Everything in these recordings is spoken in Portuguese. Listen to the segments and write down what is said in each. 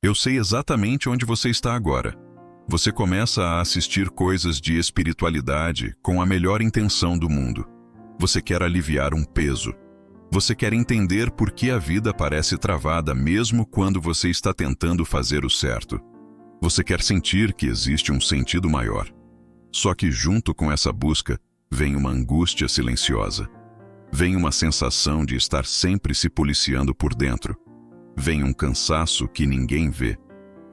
Eu sei exatamente onde você está agora. Você começa a assistir coisas de espiritualidade com a melhor intenção do mundo. Você quer aliviar um peso. Você quer entender por que a vida parece travada mesmo quando você está tentando fazer o certo. Você quer sentir que existe um sentido maior. Só que junto com essa busca, vem uma angústia silenciosa. Vem uma sensação de estar sempre se policiando por dentro. Vem um cansaço que ninguém vê.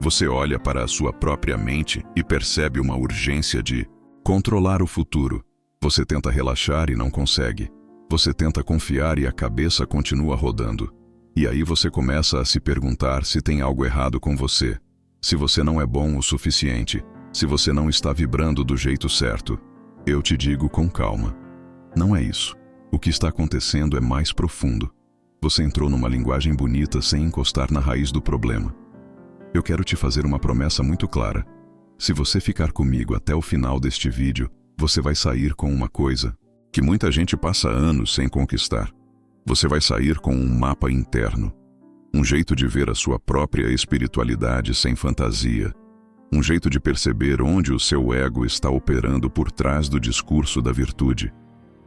Você olha para a sua própria mente e percebe uma urgência de controlar o futuro. Você tenta relaxar e não consegue. Você tenta confiar e a cabeça continua rodando. E aí você começa a se perguntar se tem algo errado com você. Se você não é bom o suficiente. Se você não está vibrando do jeito certo. Eu te digo com calma. Não é isso. O que está acontecendo é mais profundo. Você entrou numa linguagem bonita sem encostar na raiz do problema. Eu quero te fazer uma promessa muito clara. Se você ficar comigo até o final deste vídeo, você vai sair com uma coisa que muita gente passa anos sem conquistar. Você vai sair com um mapa interno. Um jeito de ver a sua própria espiritualidade sem fantasia. Um jeito de perceber onde o seu ego está operando por trás do discurso da virtude.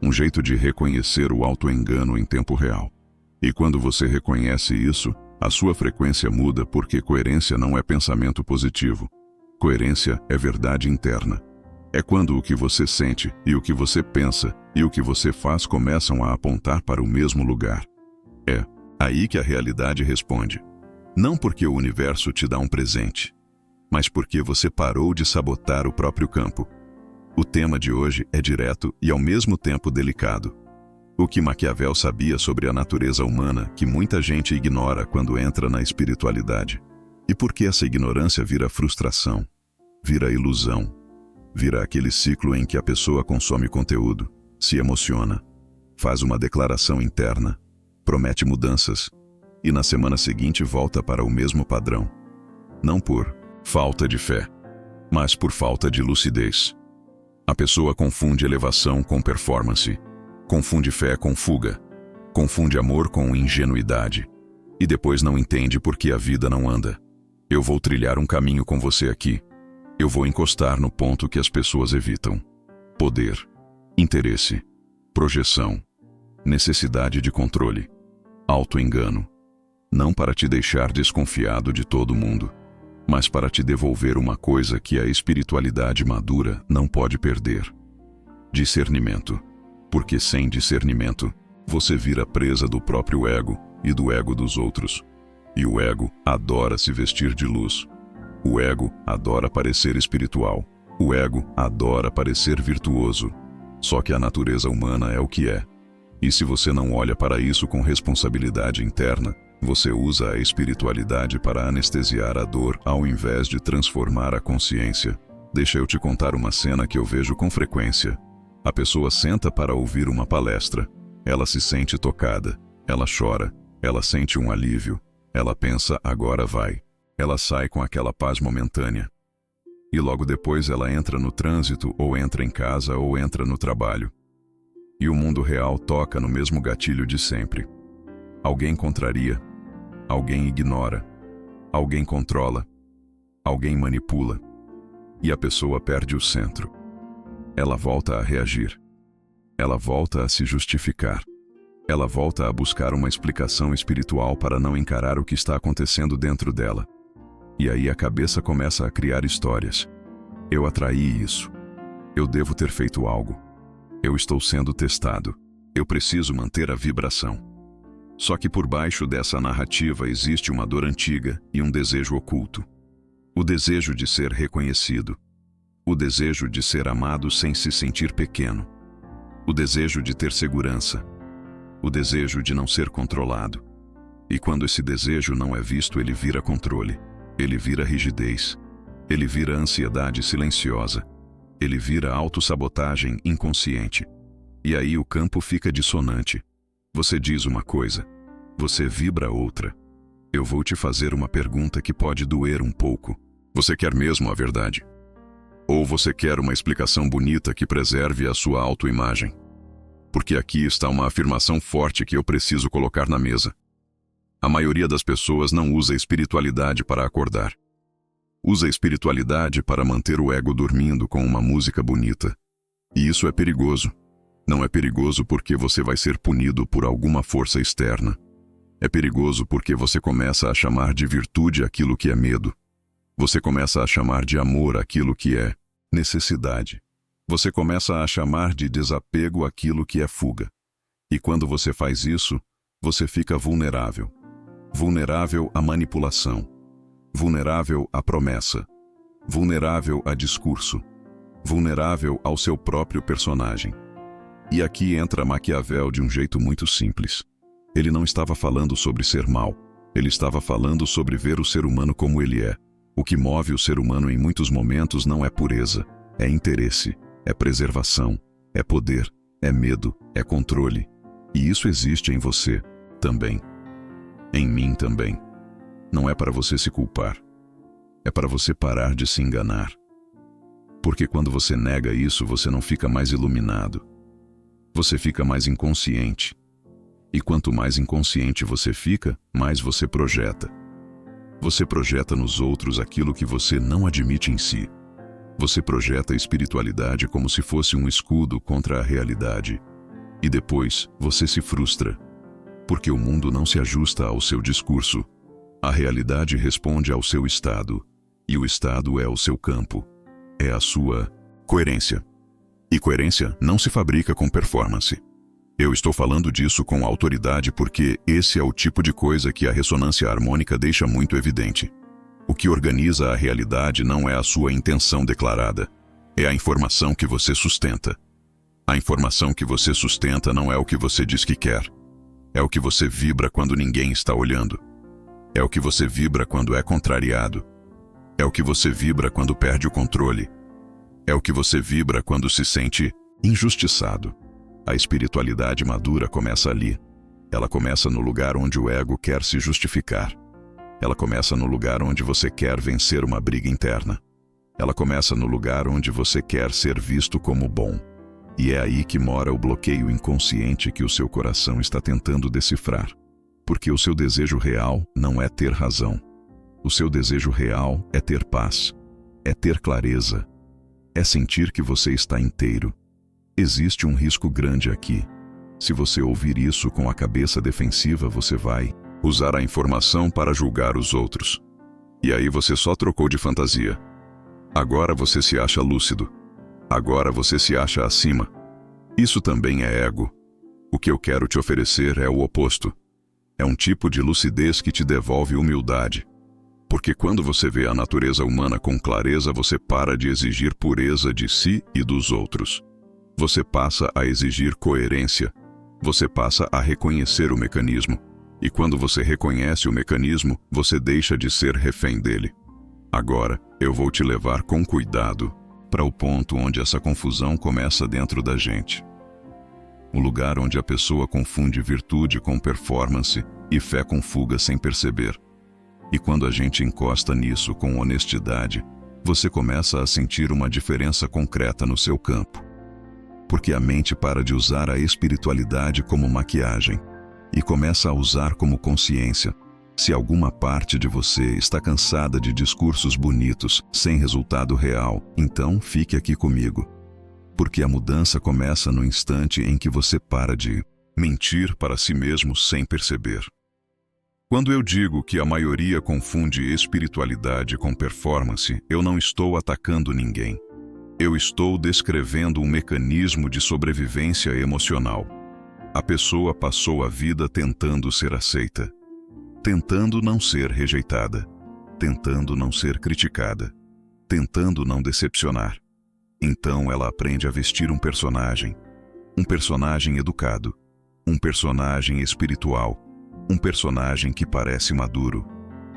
Um jeito de reconhecer o auto-engano em tempo real. E quando você reconhece isso, a sua frequência muda porque coerência não é pensamento positivo. Coerência é verdade interna. É quando o que você sente e o que você pensa e o que você faz começam a apontar para o mesmo lugar. É aí que a realidade responde. Não porque o universo te dá um presente, mas porque você parou de sabotar o próprio campo. O tema de hoje é direto e ao mesmo tempo delicado. O que Maquiavel sabia sobre a natureza humana que muita gente ignora quando entra na espiritualidade. E por que essa ignorância vira frustração, vira ilusão, vira aquele ciclo em que a pessoa consome conteúdo, se emociona, faz uma declaração interna, promete mudanças e na semana seguinte volta para o mesmo padrão. Não por falta de fé, mas por falta de lucidez. A pessoa confunde elevação com performance. Confunde fé com fuga, confunde amor com ingenuidade, e depois não entende por que a vida não anda. Eu vou trilhar um caminho com você aqui. Eu vou encostar no ponto que as pessoas evitam. Poder, interesse, projeção, necessidade de controle, auto-engano. Não para te deixar desconfiado de todo mundo, mas para te devolver uma coisa que a espiritualidade madura não pode perder. Discernimento. Porque sem discernimento, você vira presa do próprio ego e do ego dos outros. E o ego adora se vestir de luz. O ego adora parecer espiritual. O ego adora parecer virtuoso. Só que a natureza humana é o que é. E se você não olha para isso com responsabilidade interna, você usa a espiritualidade para anestesiar a dor ao invés de transformar a consciência. Deixa eu te contar uma cena que eu vejo com frequência. A pessoa senta para ouvir uma palestra. Ela se sente tocada. Ela chora. Ela sente um alívio. Ela pensa, agora vai. Ela sai com aquela paz momentânea. E logo depois ela entra no trânsito, ou entra em casa, ou entra no trabalho. E o mundo real toca no mesmo gatilho de sempre. Alguém contraria. Alguém ignora. Alguém controla. Alguém manipula. E a pessoa perde o centro. Ela volta a reagir. Ela volta a se justificar. Ela volta a buscar uma explicação espiritual para não encarar o que está acontecendo dentro dela. E aí a cabeça começa a criar histórias. Eu atraí isso. Eu devo ter feito algo. Eu estou sendo testado. Eu preciso manter a vibração. Só que por baixo dessa narrativa existe uma dor antiga e um desejo oculto. O desejo de ser reconhecido. O desejo de ser amado sem se sentir pequeno. O desejo de ter segurança. O desejo de não ser controlado. E quando esse desejo não é visto, ele vira controle. Ele vira rigidez. Ele vira ansiedade silenciosa. Ele vira autossabotagem inconsciente. E aí o campo fica dissonante. Você diz uma coisa. Você vibra outra. Eu vou te fazer uma pergunta que pode doer um pouco. Você quer mesmo a verdade? Ou você quer uma explicação bonita que preserve a sua autoimagem? Porque aqui está uma afirmação forte que eu preciso colocar na mesa. A maioria das pessoas não usa a espiritualidade para acordar. Usa a espiritualidade para manter o ego dormindo com uma música bonita. E isso é perigoso. Não é perigoso porque você vai ser punido por alguma força externa. É perigoso porque você começa a chamar de virtude aquilo que é medo. Você começa a chamar de amor aquilo que é necessidade. Você começa a chamar de desapego aquilo que é fuga. E quando você faz isso, você fica vulnerável. Vulnerável à manipulação. Vulnerável à promessa. Vulnerável a discurso. Vulnerável ao seu próprio personagem. E aqui entra Maquiavel de um jeito muito simples. Ele não estava falando sobre ser mau. Ele estava falando sobre ver o ser humano como ele é. O que move o ser humano em muitos momentos não é pureza, é interesse, é preservação, é poder, é medo, é controle. E isso existe em você também. Em mim também. Não é para você se culpar. É para você parar de se enganar. Porque quando você nega isso, você não fica mais iluminado. Você fica mais inconsciente. E quanto mais inconsciente você fica, mais você projeta. Você projeta nos outros aquilo que você não admite em si. Você projeta a espiritualidade como se fosse um escudo contra a realidade. E depois, você se frustra. Porque o mundo não se ajusta ao seu discurso. A realidade responde ao seu estado. E o estado é o seu campo. É a sua coerência. E coerência não se fabrica com performance. Eu estou falando disso com autoridade porque esse é o tipo de coisa que a ressonância harmônica deixa muito evidente. O que organiza a realidade não é a sua intenção declarada, é a informação que você sustenta. A informação que você sustenta não é o que você diz que quer. É o que você vibra quando ninguém está olhando. É o que você vibra quando é contrariado. É o que você vibra quando perde o controle. É o que você vibra quando se sente injustiçado. A espiritualidade madura começa ali. Ela começa no lugar onde o ego quer se justificar. Ela começa no lugar onde você quer vencer uma briga interna. Ela começa no lugar onde você quer ser visto como bom. E é aí que mora o bloqueio inconsciente que o seu coração está tentando decifrar. Porque o seu desejo real não é ter razão. O seu desejo real é ter paz. É ter clareza. É sentir que você está inteiro. Existe um risco grande aqui. Se você ouvir isso com a cabeça defensiva, você vai usar a informação para julgar os outros. E aí você só trocou de fantasia. Agora você se acha lúcido. Agora você se acha acima. Isso também é ego. O que eu quero te oferecer é o oposto. É um tipo de lucidez que te devolve humildade. Porque quando você vê a natureza humana com clareza, você para de exigir pureza de si e dos outros. Você passa a exigir coerência. Você passa a reconhecer o mecanismo. E quando você reconhece o mecanismo, você deixa de ser refém dele. Agora, eu vou te levar com cuidado para o ponto onde essa confusão começa dentro da gente. O lugar onde a pessoa confunde virtude com performance e fé com fuga sem perceber. E quando a gente encosta nisso com honestidade, você começa a sentir uma diferença concreta no seu campo. Porque a mente para de usar a espiritualidade como maquiagem e começa a usar como consciência. Se alguma parte de você está cansada de discursos bonitos, sem resultado real, então fique aqui comigo. Porque a mudança começa no instante em que você para de mentir para si mesmo sem perceber. Quando eu digo que a maioria confunde espiritualidade com performance, eu não estou atacando ninguém. Eu estou descrevendo um mecanismo de sobrevivência emocional. A pessoa passou a vida tentando ser aceita, tentando não ser rejeitada, tentando não ser criticada, tentando não decepcionar. Então ela aprende a vestir um personagem educado, um personagem espiritual, um personagem que parece maduro.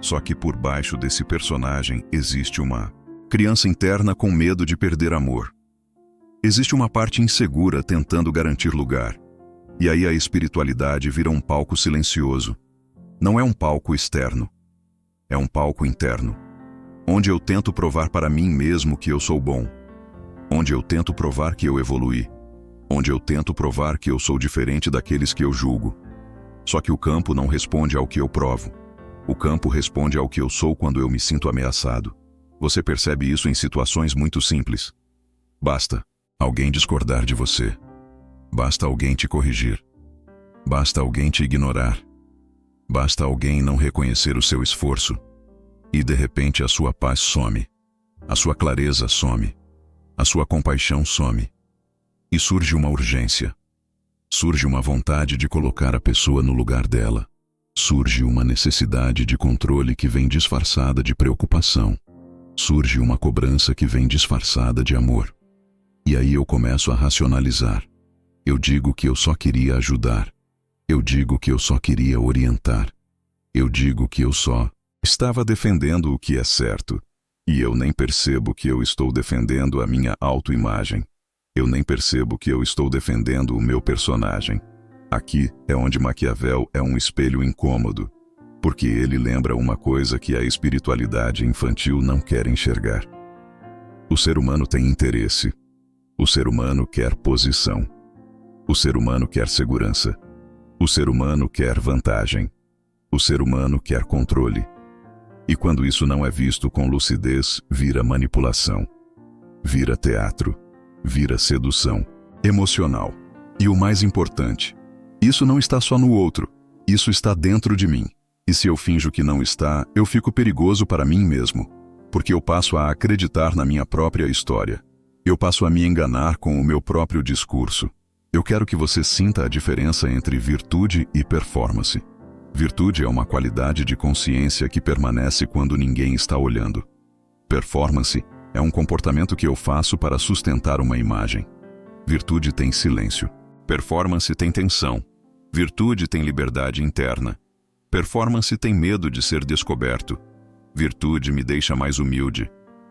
Só que por baixo desse personagem existe uma criança interna com medo de perder amor. Existe uma parte insegura tentando garantir lugar. E aí a espiritualidade vira um palco silencioso. Não é um palco externo. É um palco interno. Onde eu tento provar para mim mesmo que eu sou bom. Onde eu tento provar que eu evoluí. Onde eu tento provar que eu sou diferente daqueles que eu julgo. Só que o campo não responde ao que eu provo. O campo responde ao que eu sou quando eu me sinto ameaçado. Você percebe isso em situações muito simples. Basta alguém discordar de você. Basta alguém te corrigir. Basta alguém te ignorar. Basta alguém não reconhecer o seu esforço. E de repente a sua paz some. A sua clareza some. A sua compaixão some. E surge uma urgência. Surge uma vontade de colocar a pessoa no lugar dela. Surge uma necessidade de controle que vem disfarçada de preocupação. Surge uma cobrança que vem disfarçada de amor. E aí eu começo a racionalizar. Eu digo que eu só queria ajudar. Eu digo que eu só queria orientar. Eu digo que eu só estava defendendo o que é certo. E eu nem percebo que eu estou defendendo a minha autoimagem. Eu nem percebo que eu estou defendendo o meu personagem. Aqui é onde Maquiavel é um espelho incômodo, porque ele lembra uma coisa que a espiritualidade infantil não quer enxergar. O ser humano tem interesse. O ser humano quer posição. O ser humano quer segurança. O ser humano quer vantagem. O ser humano quer controle. E quando isso não é visto com lucidez, vira manipulação. Vira teatro. Vira sedução emocional. E o mais importante, isso não está só no outro, isso está dentro de mim. E se eu finjo que não está, eu fico perigoso para mim mesmo, porque eu passo a acreditar na minha própria história. Eu passo a me enganar com o meu próprio discurso. Eu quero que você sinta a diferença entre virtude e performance. Virtude é uma qualidade de consciência que permanece quando ninguém está olhando. Performance é um comportamento que eu faço para sustentar uma imagem. Virtude tem silêncio. Performance tem tensão. Virtude tem liberdade interna. Performance tem medo de ser descoberto. Virtude me deixa mais humilde.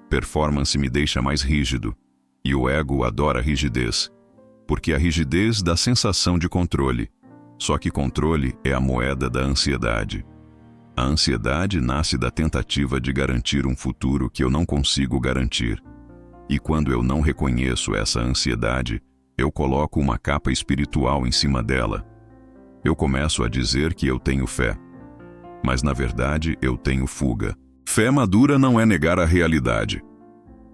Performance me deixa mais rígido. E o ego adora rigidez, porque a rigidez dá sensação de controle. Só que controle é a moeda da ansiedade. A ansiedade nasce da tentativa de garantir um futuro que eu não consigo garantir. E quando eu não reconheço essa ansiedade, eu coloco uma capa espiritual em cima dela. Eu começo a dizer que eu tenho fé. Mas na verdade eu tenho fuga. Fé madura não é negar a realidade.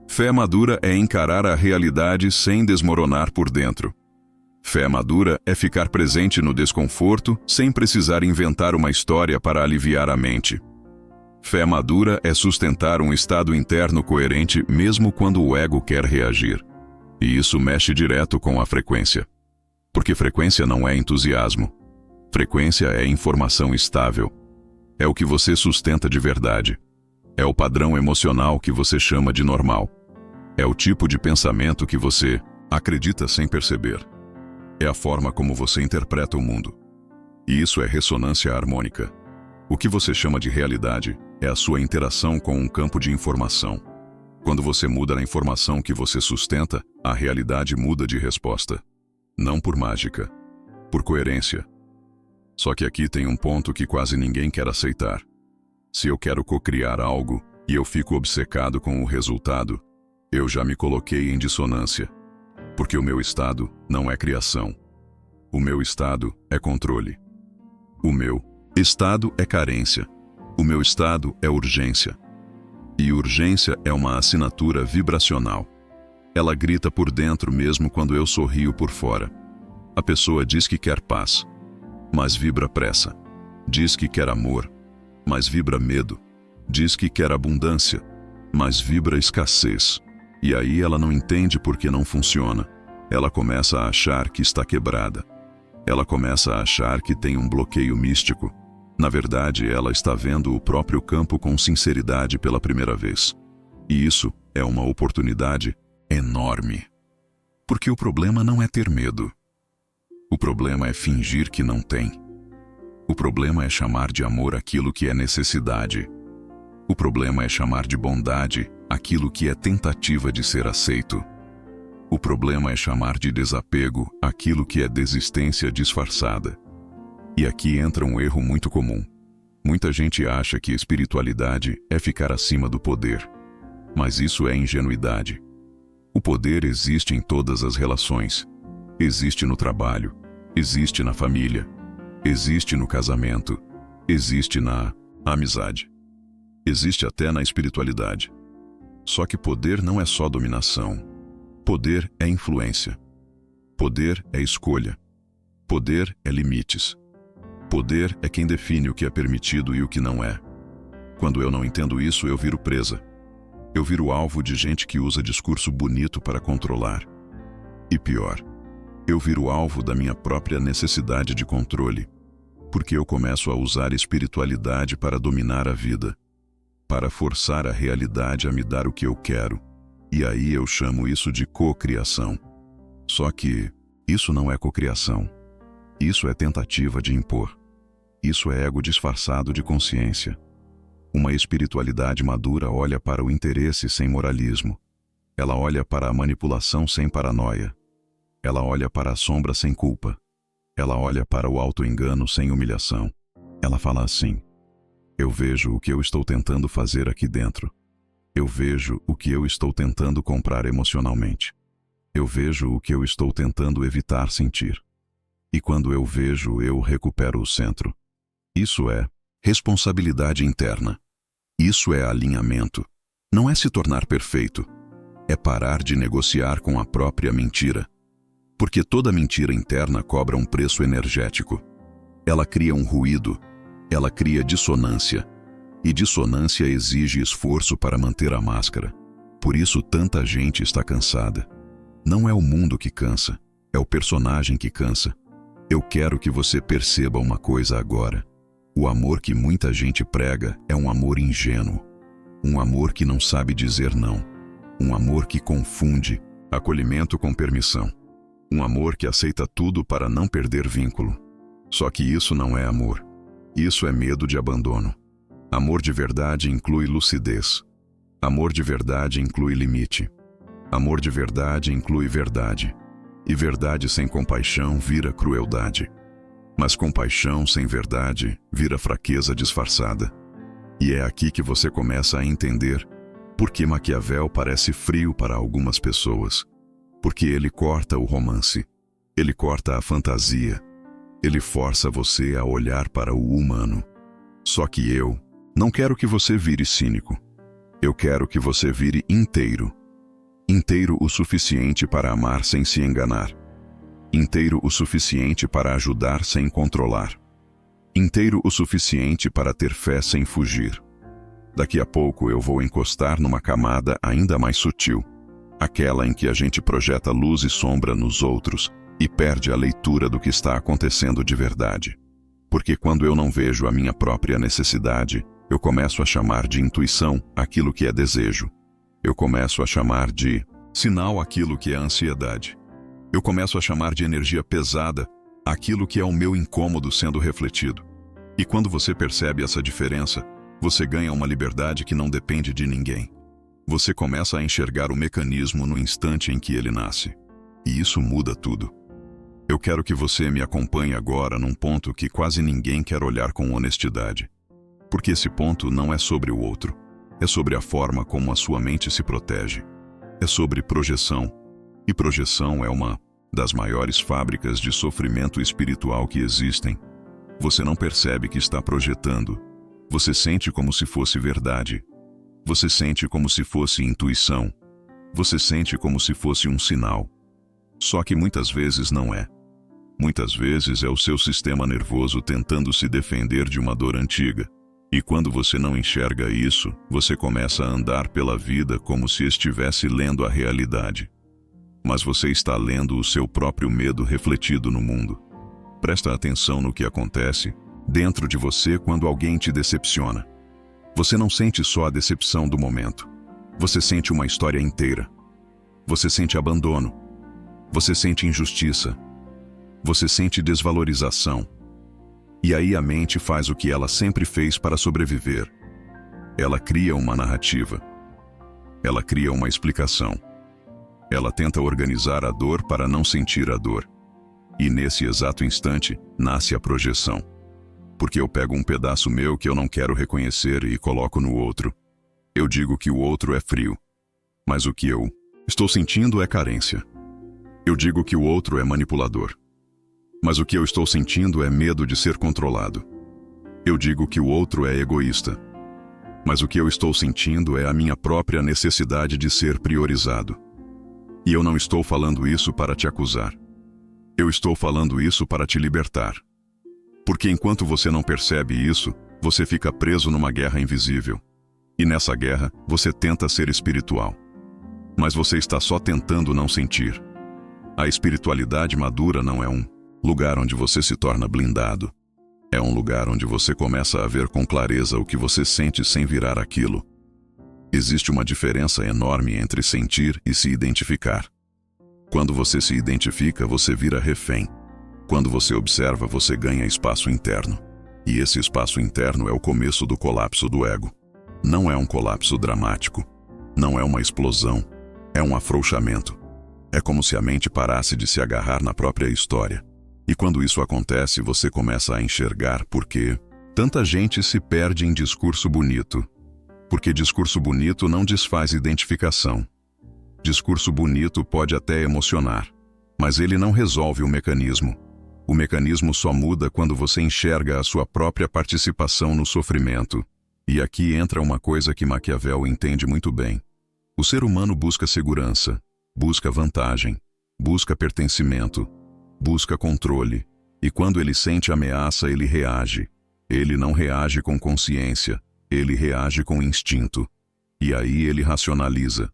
Fé madura é encarar a realidade sem desmoronar por dentro. Fé madura é ficar presente no desconforto sem precisar inventar uma história para aliviar a mente. Fé madura é sustentar um estado interno coerente mesmo quando o ego quer reagir. E isso mexe direto com a frequência. Porque frequência não é entusiasmo. Frequência é informação estável. É o que você sustenta de verdade. É o padrão emocional que você chama de normal. É o tipo de pensamento que você acredita sem perceber. É a forma como você interpreta o mundo. E isso é ressonância harmônica. O que você chama de realidade é a sua interação com um campo de informação. Quando você muda a informação que você sustenta, a realidade muda de resposta. Não por mágica, por coerência. Só que aqui tem um ponto que quase ninguém quer aceitar. Se eu quero cocriar algo e eu fico obcecado com o resultado, eu já me coloquei em dissonância. Porque o meu estado não é criação. O meu estado é controle. O meu estado é carência. O meu estado é urgência. E urgência é uma assinatura vibracional. Ela grita por dentro mesmo quando eu sorrio por fora. A pessoa diz que quer paz, mas vibra pressa. Diz que quer amor, mas vibra medo. Diz que quer abundância, mas vibra escassez. E aí ela não entende por que não funciona. Ela começa a achar que está quebrada. Ela começa a achar que tem um bloqueio místico. Na verdade, ela está vendo o próprio campo com sinceridade pela primeira vez. E isso é uma oportunidade enorme. Porque o problema não é ter medo. O problema é fingir que não tem. O problema é chamar de amor aquilo que é necessidade. O problema é chamar de bondade aquilo que é tentativa de ser aceito. O problema é chamar de desapego aquilo que é desistência disfarçada. E aqui entra um erro muito comum. Muita gente acha que espiritualidade é ficar acima do poder. Mas isso é ingenuidade. O poder existe em todas as relações. Existe no trabalho. Existe na família. existe no casamento, existe na amizade, existe até na espiritualidade. Só que poder não é só dominação. Poder é influência. Poder é escolha. Poder é limites. Poder é quem define o que é permitido e o que não é. Quando eu não entendo isso, eu viro presa. Eu viro alvo de gente que usa discurso bonito para controlar. E pior, eu viro alvo da minha própria necessidade de controle, porque eu começo a usar espiritualidade para dominar a vida, para forçar a realidade a me dar o que eu quero. E aí eu chamo isso de cocriação. Só que isso não é cocriação. Isso é tentativa de impor. Isso é ego disfarçado de consciência. Uma espiritualidade madura olha para o interesse sem moralismo. Ela olha para a manipulação sem paranoia. Ela olha para a sombra sem culpa. Ela olha para o auto-engano sem humilhação. Ela fala assim: eu vejo o que eu estou tentando fazer aqui dentro. Eu vejo o que eu estou tentando comprar emocionalmente. Eu vejo o que eu estou tentando evitar sentir. E quando eu vejo, eu recupero o centro. Isso é responsabilidade interna. Isso é alinhamento. Não é se tornar perfeito. É parar de negociar com a própria mentira. Porque toda mentira interna cobra um preço energético. Ela cria um ruído. Ela cria dissonância. E dissonância exige esforço para manter a máscara. Por isso tanta gente está cansada. Não é o mundo que cansa, é o personagem que cansa. Eu quero que você perceba uma coisa agora. O amor que muita gente prega é um amor ingênuo. Um amor que não sabe dizer não. Um amor que confunde acolhimento com permissão. Um amor que aceita tudo para não perder vínculo. Só que isso não é amor. Isso é medo de abandono. Amor de verdade inclui lucidez. Amor de verdade inclui limite. Amor de verdade inclui verdade. E verdade sem compaixão vira crueldade. Mas compaixão sem verdade vira fraqueza disfarçada. E é aqui que você começa a entender por que Maquiavel parece frio para algumas pessoas. Porque ele corta o romance. Ele corta a fantasia. Ele força você a olhar para o humano. Só que eu não quero que você vire cínico. Eu quero que você vire inteiro. Inteiro o suficiente para amar sem se enganar. Inteiro o suficiente para ajudar sem controlar. Inteiro o suficiente para ter fé sem fugir. Daqui a pouco eu vou encostar numa camada ainda mais sutil. Aquela em que a gente projeta luz e sombra nos outros e perde a leitura do que está acontecendo de verdade. Porque quando eu não vejo a minha própria necessidade, eu começo a chamar de intuição aquilo que é desejo. Eu começo a chamar de sinal aquilo que é ansiedade. Eu começo a chamar de energia pesada aquilo que é o meu incômodo sendo refletido. E quando você percebe essa diferença, você ganha uma liberdade que não depende de ninguém. Você começa a enxergar o mecanismo no instante em que ele nasce. E isso muda tudo. Eu quero que você me acompanhe agora num ponto que quase ninguém quer olhar com honestidade. Porque esse ponto não é sobre o outro. É sobre a forma como a sua mente se protege. É sobre projeção. E projeção é uma das maiores fábricas de sofrimento espiritual que existem. Você não percebe que está projetando. Você sente como se fosse verdade. Você sente como se fosse intuição. Você sente como se fosse um sinal. Só que muitas vezes não é. Muitas vezes é o seu sistema nervoso tentando se defender de uma dor antiga. E quando você não enxerga isso, você começa a andar pela vida como se estivesse lendo a realidade. Mas você está lendo o seu próprio medo refletido no mundo. Presta atenção no que acontece dentro de você quando alguém te decepciona. Você não sente só a decepção do momento. Você sente uma história inteira. Você sente abandono. Você sente injustiça. Você sente desvalorização. E aí a mente faz o que ela sempre fez para sobreviver. Ela cria uma narrativa. Ela cria uma explicação. Ela tenta organizar a dor para não sentir a dor. E nesse exato instante, nasce a projeção. Porque eu pego um pedaço meu que eu não quero reconhecer e coloco no outro. Eu digo que o outro é frio. Mas o que eu estou sentindo é carência. Eu digo que o outro é manipulador. Mas o que eu estou sentindo é medo de ser controlado. Eu digo que o outro é egoísta. Mas o que eu estou sentindo é a minha própria necessidade de ser priorizado. E eu não estou falando isso para te acusar. Eu estou falando isso para te libertar. Porque enquanto você não percebe isso, você fica preso numa guerra invisível. E nessa guerra, você tenta ser espiritual. Mas você está só tentando não sentir. A espiritualidade madura não é um lugar onde você se torna blindado. É um lugar onde você começa a ver com clareza o que você sente sem virar aquilo. Existe uma diferença enorme entre sentir e se identificar. Quando você se identifica, você vira refém. Quando você observa, você ganha espaço interno. E esse espaço interno é o começo do colapso do ego. Não é um colapso dramático. Não é uma explosão. É um afrouxamento. É como se a mente parasse de se agarrar na própria história. E quando isso acontece, você começa a enxergar por que tanta gente se perde em discurso bonito. Porque discurso bonito não desfaz identificação. Discurso bonito pode até emocionar, mas ele não resolve o mecanismo. O mecanismo só muda quando você enxerga a sua própria participação no sofrimento. E aqui entra uma coisa que Maquiavel entende muito bem. O ser humano busca segurança, busca vantagem, busca pertencimento, busca controle, e quando ele sente ameaça, ele reage. Ele não reage com consciência, ele reage com instinto. E aí ele racionaliza.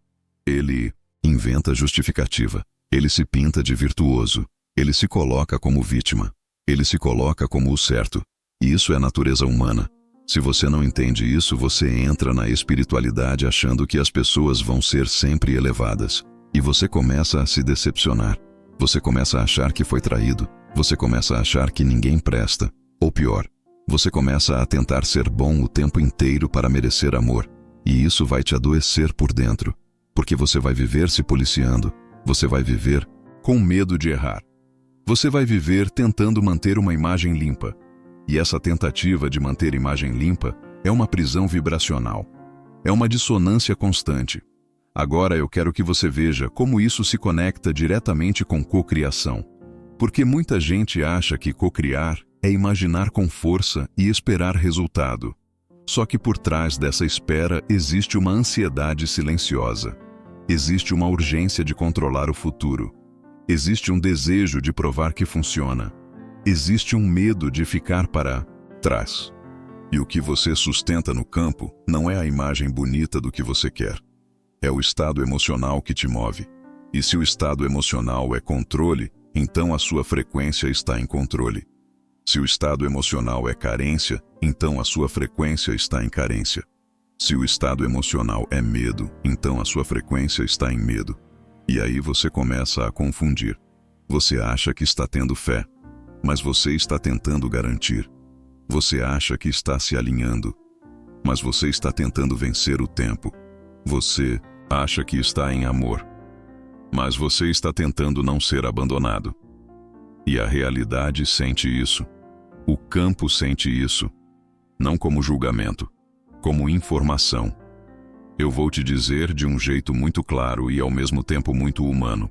Ele inventa justificativa. Ele se pinta de virtuoso. Ele se coloca como vítima. Ele se coloca como o certo. E isso é natureza humana. Se você não entende isso, você entra na espiritualidade achando que as pessoas vão ser sempre elevadas. E você começa a se decepcionar. Você começa a achar que foi traído. Você começa a achar que ninguém presta. Ou pior, você começa a tentar ser bom o tempo inteiro para merecer amor. E isso vai te adoecer por dentro. Porque você vai viver se policiando. Você vai viver com medo de errar. Você vai viver tentando manter uma imagem limpa. E essa tentativa de manter imagem limpa é uma prisão vibracional. É uma dissonância constante. Agora eu quero que você veja como isso se conecta diretamente com cocriação. Porque muita gente acha que cocriar é imaginar com força e esperar resultado. Só que por trás dessa espera existe uma ansiedade silenciosa. Existe uma urgência de controlar o futuro. Existe um desejo de provar que funciona. Existe um medo de ficar para trás. E o que você sustenta no campo não é a imagem bonita do que você quer. É o estado emocional que te move. E se o estado emocional é controle, então a sua frequência está em controle. Se o estado emocional é carência, então a sua frequência está em carência. Se o estado emocional é medo, então a sua frequência está em medo. E aí você começa a confundir. Você acha que está tendo fé, mas você está tentando garantir. Você acha que está se alinhando, mas você está tentando vencer o tempo. Você acha que está em amor, mas você está tentando não ser abandonado. E a realidade sente isso. O campo sente isso. Não como julgamento, como informação. Eu vou te dizer de um jeito muito claro e ao mesmo tempo muito humano.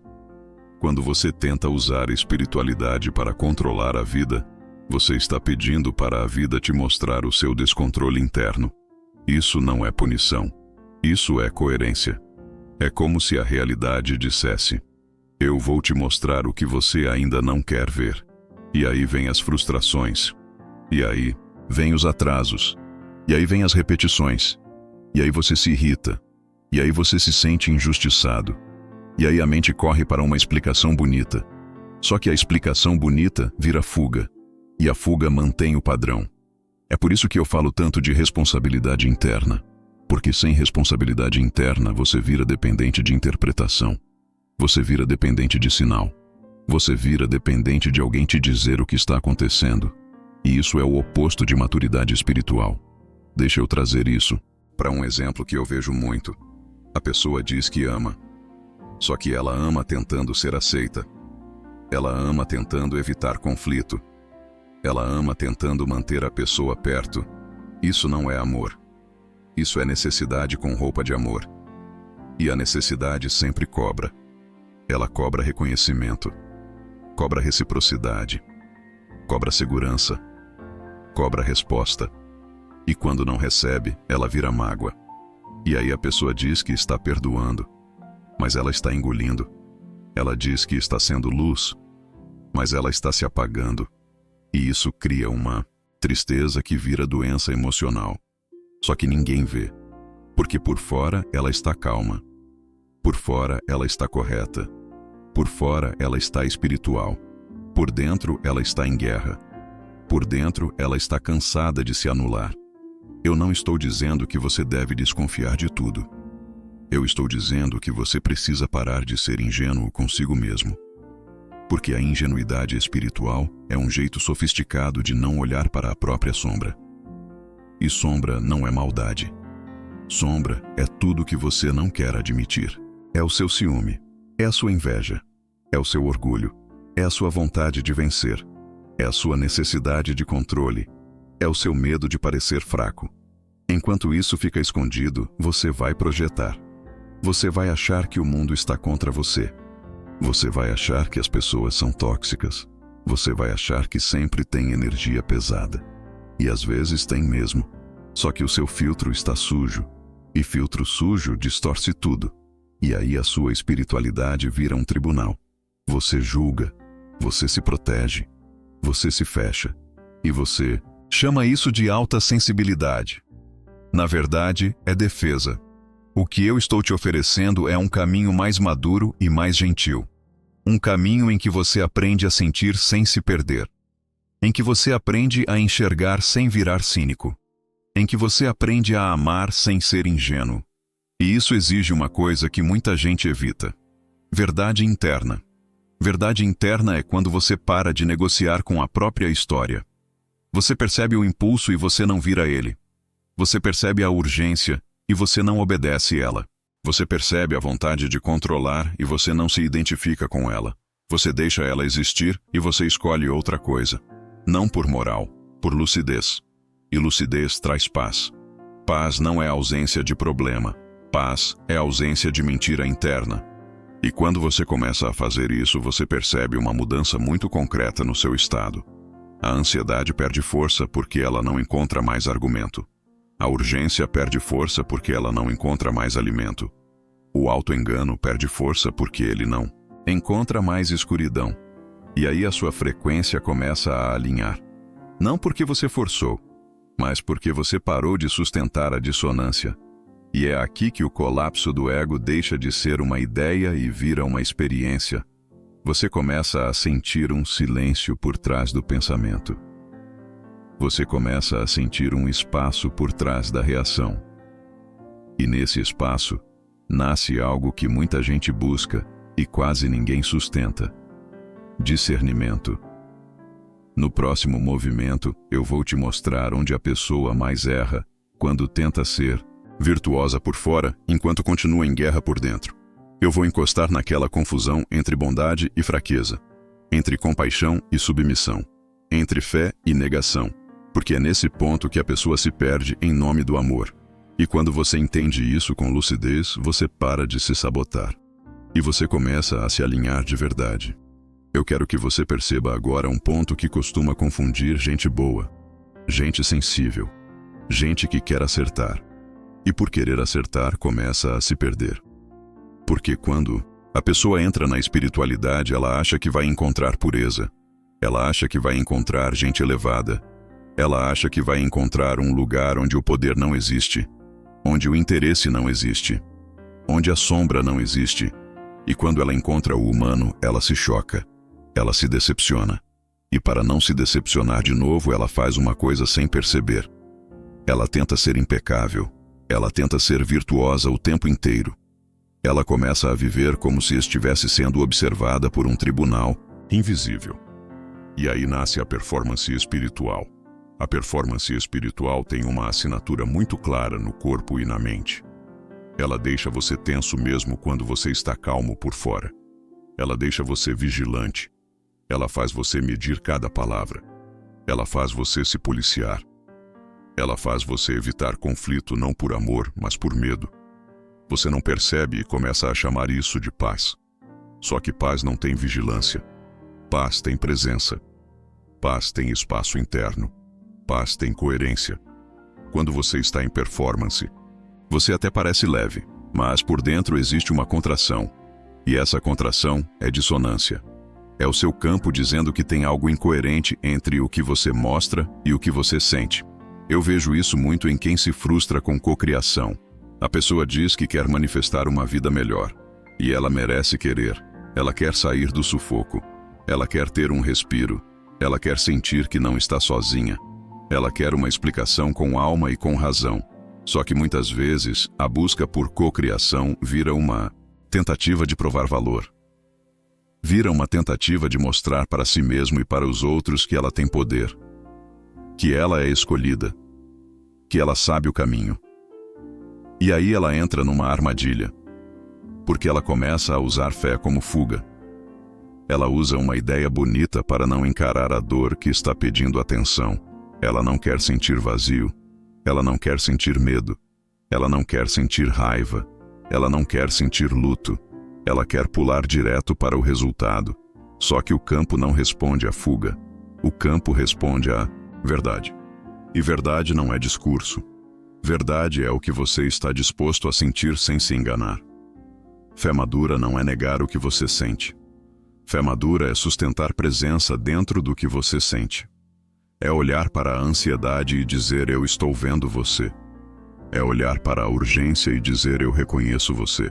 Quando você tenta usar a espiritualidade para controlar a vida, você está pedindo para a vida te mostrar o seu descontrole interno. Isso não é punição. Isso é coerência. É como se a realidade dissesse: eu vou te mostrar o que você ainda não quer ver. E aí vem as frustrações. E aí vem os atrasos. E aí vem as repetições. E aí você se irrita. E aí você se sente injustiçado. E aí a mente corre para uma explicação bonita. Só que a explicação bonita vira fuga. E a fuga mantém o padrão. É por isso que eu falo tanto de responsabilidade interna. Porque sem responsabilidade interna, você vira dependente de interpretação. Você vira dependente de sinal. Você vira dependente de alguém te dizer o que está acontecendo. E isso é o oposto de maturidade espiritual. Deixa eu trazer isso para um exemplo que eu vejo muito. A pessoa diz que ama. Só que ela ama tentando ser aceita. Ela ama tentando evitar conflito. Ela ama tentando manter a pessoa perto. Isso não é amor. Isso é necessidade com roupa de amor. E a necessidade sempre cobra. Ela cobra reconhecimento. Cobra reciprocidade. cobra segurança, cobra resposta. E quando não recebe, ela vira mágoa. E aí a pessoa diz que está perdoando, mas ela está engolindo. Ela diz que está sendo luz, mas ela está se apagando. E isso cria uma tristeza que vira doença emocional. Só que ninguém vê, porque por fora ela está calma. Por fora ela está correta. Por fora ela está espiritual. Por dentro ela está em guerra. Por dentro ela está cansada de se anular. Eu não estou dizendo que você deve desconfiar de tudo. Eu estou dizendo que você precisa parar de ser ingênuo consigo mesmo. Porque a ingenuidade espiritual é um jeito sofisticado de não olhar para a própria sombra. E sombra não é maldade. Sombra é tudo que você não quer admitir. É o seu ciúme, é a sua inveja, é o seu orgulho, é a sua vontade de vencer, é a sua necessidade de controle, é o seu medo de parecer fraco. Enquanto isso fica escondido, você vai projetar. Você vai achar que o mundo está contra você. Você vai achar que as pessoas são tóxicas. Você vai achar que sempre tem energia pesada. E às vezes tem mesmo. Só que o seu filtro está sujo. E filtro sujo distorce tudo. E aí a sua espiritualidade vira um tribunal. Você julga. Você se protege. Você se fecha. E você chama isso de alta sensibilidade. Na verdade, é defesa. O que eu estou te oferecendo é um caminho mais maduro e mais gentil. Um caminho em que você aprende a sentir sem se perder. Em que você aprende a enxergar sem virar cínico. Em que você aprende a amar sem ser ingênuo. E isso exige uma coisa que muita gente evita. Verdade interna. Verdade interna é quando você para de negociar com a própria história. Você percebe o impulso e você não vira ele. Você percebe a urgência e você não obedece ela. Você percebe a vontade de controlar e você não se identifica com ela. Você deixa ela existir e você escolhe outra coisa. Não por moral, por lucidez. E lucidez traz paz. Paz não é ausência de problema. Paz é ausência de mentira interna. E quando você começa a fazer isso, você percebe uma mudança muito concreta no seu estado. A ansiedade perde força porque ela não encontra mais argumento. A urgência perde força porque ela não encontra mais alimento. O auto-engano perde força porque ele não encontra mais escuridão. E aí a sua frequência começa a alinhar. Não porque você forçou, mas porque você parou de sustentar a dissonância. E é aqui que o colapso do ego deixa de ser uma ideia e vira uma experiência. Você começa a sentir um silêncio por trás do pensamento. Você começa a sentir um espaço por trás da reação. E nesse espaço, nasce algo que muita gente busca e quase ninguém sustenta: discernimento. No próximo movimento, eu vou te mostrar onde a pessoa mais erra quando tenta ser virtuosa por fora, enquanto continua em guerra por dentro. Eu vou encostar naquela confusão entre bondade e fraqueza, entre compaixão e submissão, entre fé e negação, porque é nesse ponto que a pessoa se perde em nome do amor. E quando você entende isso com lucidez, você para de se sabotar. E você começa a se alinhar de verdade. Eu quero que você perceba agora um ponto que costuma confundir gente boa, gente sensível, gente que quer acertar. E por querer acertar, começa a se perder. Porque quando a pessoa entra na espiritualidade, ela acha que vai encontrar pureza. Ela acha que vai encontrar gente elevada. Ela acha que vai encontrar um lugar onde o poder não existe, onde o interesse não existe, onde a sombra não existe. E quando ela encontra o humano, ela se choca. Ela se decepciona. E para não se decepcionar de novo, ela faz uma coisa sem perceber. Ela tenta ser impecável. Ela tenta ser virtuosa o tempo inteiro. Ela começa a viver como se estivesse sendo observada por um tribunal invisível. E aí nasce a performance espiritual. A performance espiritual tem uma assinatura muito clara no corpo e na mente. Ela deixa você tenso mesmo quando você está calmo por fora. Ela deixa você vigilante. Ela faz você medir cada palavra. Ela faz você se policiar. Ela faz você evitar conflito não por amor, mas por medo. Você não percebe e começa a chamar isso de paz. Só que paz não tem vigilância. Paz tem presença. Paz tem espaço interno. Paz tem coerência. Quando você está em performance, você até parece leve, mas por dentro existe uma contração. E essa contração é dissonância. É o seu campo dizendo que tem algo incoerente entre o que você mostra e o que você sente. Eu vejo isso muito em quem se frustra com cocriação. A pessoa diz que quer manifestar uma vida melhor. E ela merece querer. Ela quer sair do sufoco. Ela quer ter um respiro. Ela quer sentir que não está sozinha. Ela quer uma explicação com alma e com razão. Só que muitas vezes, a busca por cocriação vira uma tentativa de provar valor. Vira uma tentativa de mostrar para si mesmo e para os outros que ela tem poder. Que ela é escolhida. Que ela sabe o caminho. E aí ela entra numa armadilha. Porque ela começa a usar fé como fuga. Ela usa uma ideia bonita para não encarar a dor que está pedindo atenção. Ela não quer sentir vazio. Ela não quer sentir medo. Ela não quer sentir raiva. Ela não quer sentir luto. Ela quer pular direto para o resultado. Só que o campo não responde à fuga. O campo responde à verdade. E verdade não é discurso. Verdade é o que você está disposto a sentir sem se enganar. Fé madura não é negar o que você sente. Fé madura é sustentar presença dentro do que você sente. É olhar para a ansiedade e dizer eu estou vendo você. É olhar para a urgência e dizer eu reconheço você.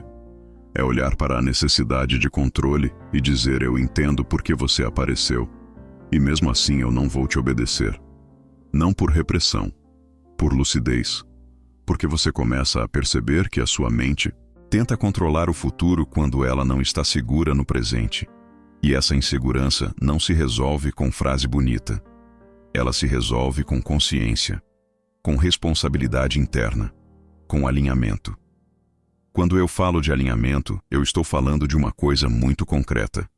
É olhar para a necessidade de controle e dizer eu entendo por que você apareceu. E mesmo assim eu não vou te obedecer. Não por repressão, por lucidez. Porque você começa a perceber que a sua mente tenta controlar o futuro quando ela não está segura no presente. E essa insegurança não se resolve com frase bonita. Ela se resolve com consciência, com responsabilidade interna, com alinhamento. Quando eu falo de alinhamento, eu estou falando de uma coisa muito concreta.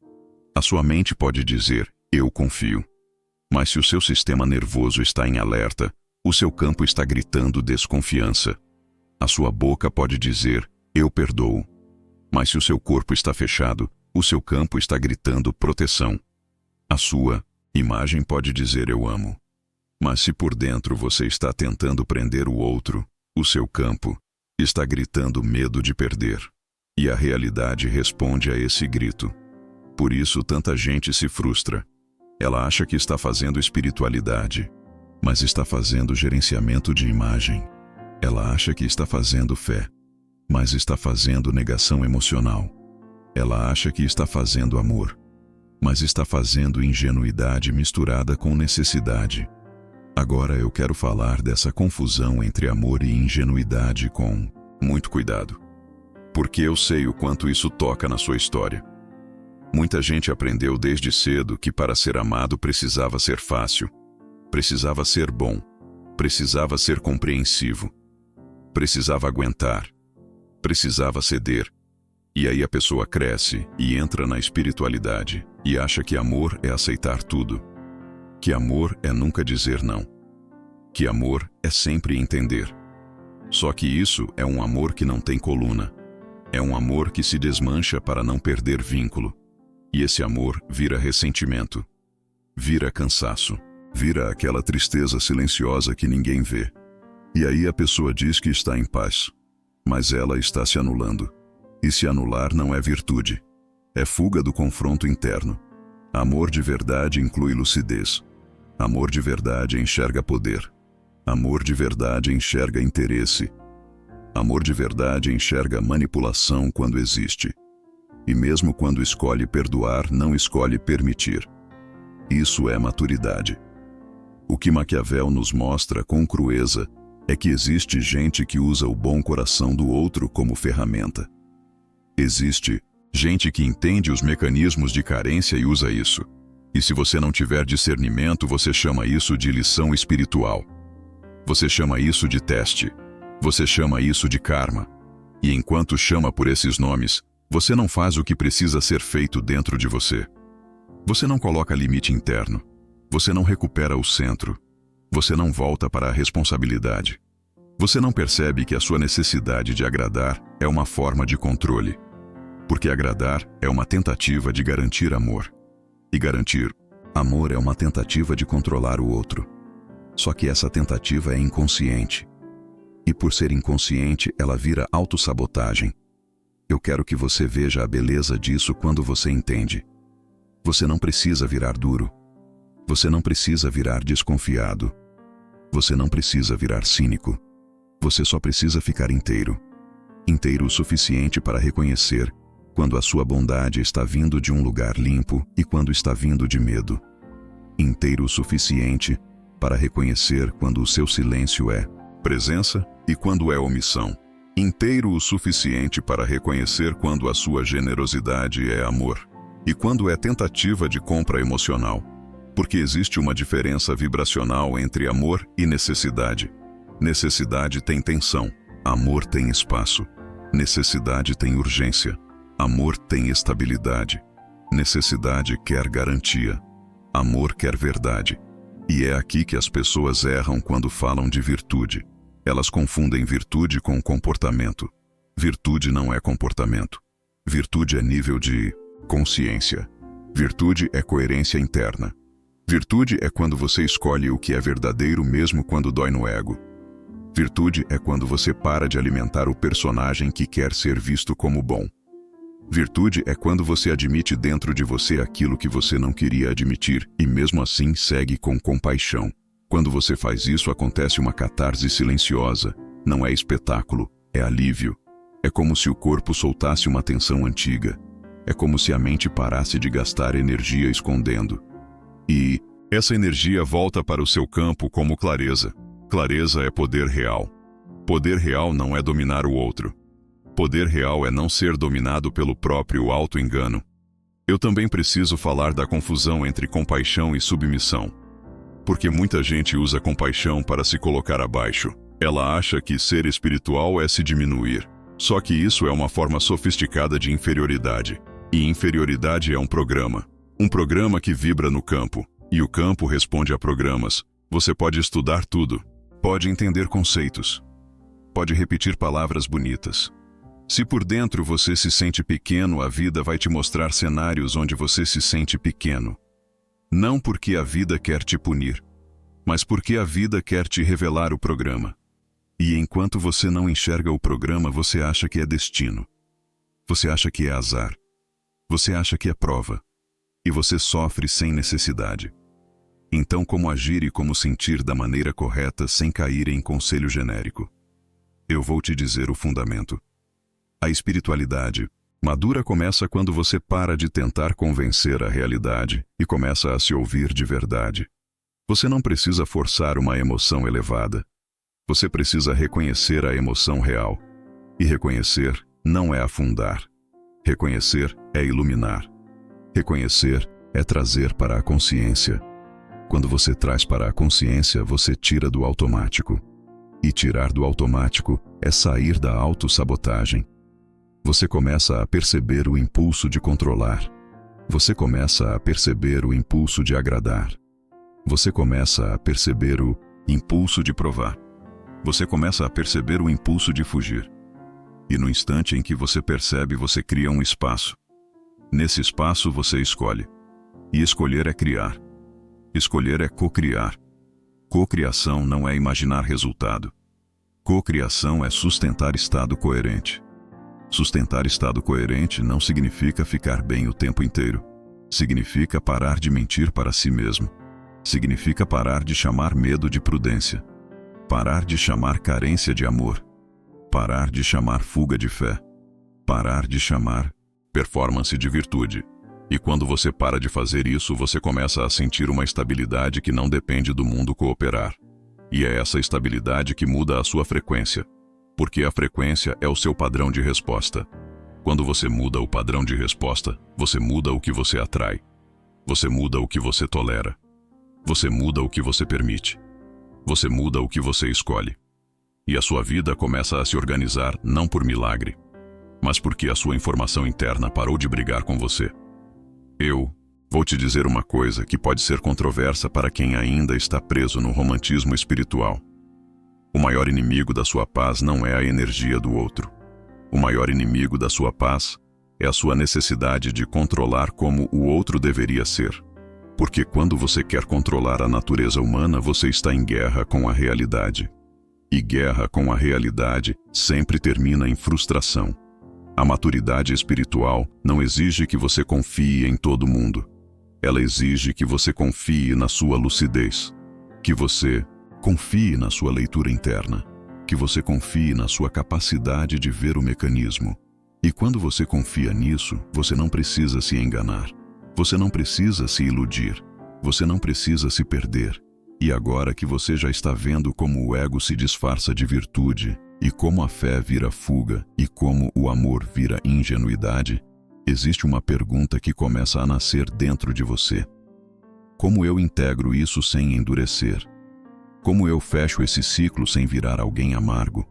A sua mente pode dizer, eu confio. Mas se o seu sistema nervoso está em alerta, o seu campo está gritando desconfiança. A sua boca pode dizer, eu perdoo. Mas se o seu corpo está fechado, o seu campo está gritando proteção. A sua imagem pode dizer eu amo. Mas se por dentro você está tentando prender o outro, o seu campo está gritando medo de perder. E a realidade responde a esse grito. Por isso tanta gente se frustra. Ela acha que está fazendo espiritualidade, mas está fazendo gerenciamento de imagem. Ela acha que está fazendo fé, mas está fazendo negação emocional. Ela acha que está fazendo amor, mas está fazendo ingenuidade misturada com necessidade. Agora eu quero falar dessa confusão entre amor e ingenuidade com muito cuidado. Porque eu sei o quanto isso toca na sua história. Muita gente aprendeu desde cedo que para ser amado precisava ser fácil, precisava ser bom, precisava ser compreensivo, precisava aguentar, precisava ceder. E aí a pessoa cresce e entra na espiritualidade e acha que amor é aceitar tudo. Que amor é nunca dizer não. Que amor é sempre entender. Só que isso é um amor que não tem coluna. É um amor que se desmancha para não perder vínculo. E esse amor vira ressentimento. Vira cansaço. Vira aquela tristeza silenciosa que ninguém vê. E aí a pessoa diz que está em paz. Mas ela está se anulando. E se anular não é virtude. É fuga do confronto interno. Amor de verdade inclui lucidez. Amor de verdade enxerga poder. Amor de verdade enxerga interesse. Amor de verdade enxerga manipulação quando existe. E mesmo quando escolhe perdoar, não escolhe permitir. Isso é maturidade. O que Maquiavel nos mostra com crueza é que existe gente que usa o bom coração do outro como ferramenta. Existe gente que entende os mecanismos de carência e usa isso. E se você não tiver discernimento, você chama isso de lição espiritual. Você chama isso de teste. Você chama isso de karma. E enquanto chama por esses nomes, você não faz o que precisa ser feito dentro de você. Você não coloca limite interno. Você não recupera o centro. Você não volta para a responsabilidade. Você não percebe que a sua necessidade de agradar é uma forma de controle. Porque agradar é uma tentativa de garantir amor. E garantir Amor é uma tentativa de controlar o outro. Só que essa tentativa é inconsciente. E por ser inconsciente, ela vira autossabotagem. Eu quero que você veja a beleza disso quando você entende. Você não precisa virar duro. Você não precisa virar desconfiado. Você não precisa virar cínico. Você só precisa ficar inteiro. Inteiro o suficiente para reconhecer quando a sua bondade está vindo de um lugar limpo e quando está vindo de medo. Inteiro o suficiente para reconhecer quando o seu silêncio é presença e quando é omissão. Inteiro o suficiente para reconhecer quando a sua generosidade é amor e quando é tentativa de compra emocional. Porque existe uma diferença vibracional entre amor e necessidade. Necessidade tem tensão, amor tem espaço. Necessidade tem urgência, amor tem estabilidade. Necessidade quer garantia, amor quer verdade. E é aqui que as pessoas erram quando falam de virtude. Elas confundem virtude com comportamento. Virtude não é comportamento. Virtude é nível de consciência. Virtude é coerência interna. Virtude é quando você escolhe o que é verdadeiro mesmo quando dói no ego. Virtude é quando você para de alimentar o personagem que quer ser visto como bom. Virtude é quando você admite dentro de você aquilo que você não queria admitir e mesmo assim segue com compaixão. Quando você faz isso, acontece uma catarse silenciosa. Não é espetáculo, é alívio. É como se o corpo soltasse uma tensão antiga. É como se a mente parasse de gastar energia escondendo. E essa energia volta para o seu campo como clareza. Clareza é poder real. Poder real não é dominar o outro. Poder real é não ser dominado pelo próprio auto-engano. Eu também preciso falar da confusão entre compaixão e submissão. Porque muita gente usa compaixão para se colocar abaixo. Ela acha que ser espiritual é se diminuir. Só que isso é uma forma sofisticada de inferioridade. E inferioridade é um programa. Um programa que vibra no campo. E o campo responde a programas. Você pode estudar tudo. Pode entender conceitos. Pode repetir palavras bonitas. Se por dentro você se sente pequeno, a vida vai te mostrar cenários onde você se sente pequeno. Não porque a vida quer te punir, mas porque a vida quer te revelar o programa. E enquanto você não enxerga o programa, você acha que é destino. Você acha que é azar. Você acha que é prova. E você sofre sem necessidade. Então, como agir e como sentir da maneira correta sem cair em conselho genérico? Eu vou te dizer o fundamento. A espiritualidade madura começa quando você para de tentar convencer a realidade e começa a se ouvir de verdade. Você não precisa forçar uma emoção elevada. Você precisa reconhecer a emoção real. E reconhecer não é afundar. Reconhecer é iluminar. Reconhecer é trazer para a consciência. Quando você traz para a consciência, você tira do automático. E tirar do automático é sair da autossabotagem. Você começa a perceber o impulso de controlar. Você começa a perceber o impulso de agradar. Você começa a perceber o impulso de provar. Você começa a perceber o impulso de fugir. E no instante em que você percebe, você cria um espaço. Nesse espaço você escolhe. E escolher é criar. Escolher é co-criar. Co-criação não é imaginar resultado. Co-criação é sustentar estado coerente. Sustentar estado coerente não significa ficar bem o tempo inteiro. Significa parar de mentir para si mesmo. Significa parar de chamar medo de prudência. Parar de chamar carência de amor. Parar de chamar fuga de fé. Parar de chamar performance de virtude. E quando você para de fazer isso, você começa a sentir uma estabilidade que não depende do mundo cooperar. E é essa estabilidade que muda a sua frequência. Porque a frequência é o seu padrão de resposta. Quando você muda o padrão de resposta, você muda o que você atrai. Você muda o que você tolera. Você muda o que você permite. Você muda o que você escolhe. E a sua vida começa a se organizar não por milagre, mas porque a sua informação interna parou de brigar com você. Eu vou te dizer uma coisa que pode ser controversa para quem ainda está preso no romantismo espiritual. O maior inimigo da sua paz não é a energia do outro. O maior inimigo da sua paz é a sua necessidade de controlar como o outro deveria ser. Porque quando você quer controlar a natureza humana, você está em guerra com a realidade. E guerra com a realidade sempre termina em frustração. A maturidade espiritual não exige que você confie em todo mundo. Ela exige que você confie na sua lucidez, que você confie na sua leitura interna, que você confie na sua capacidade de ver o mecanismo. E quando você confia nisso, você não precisa se enganar. Você não precisa se iludir. Você não precisa se perder. E agora que você já está vendo como o ego se disfarça de virtude, e como a fé vira fuga, e como o amor vira ingenuidade, existe uma pergunta que começa a nascer dentro de você. Como eu integro isso sem endurecer? Como eu fecho esse ciclo sem virar alguém amargo?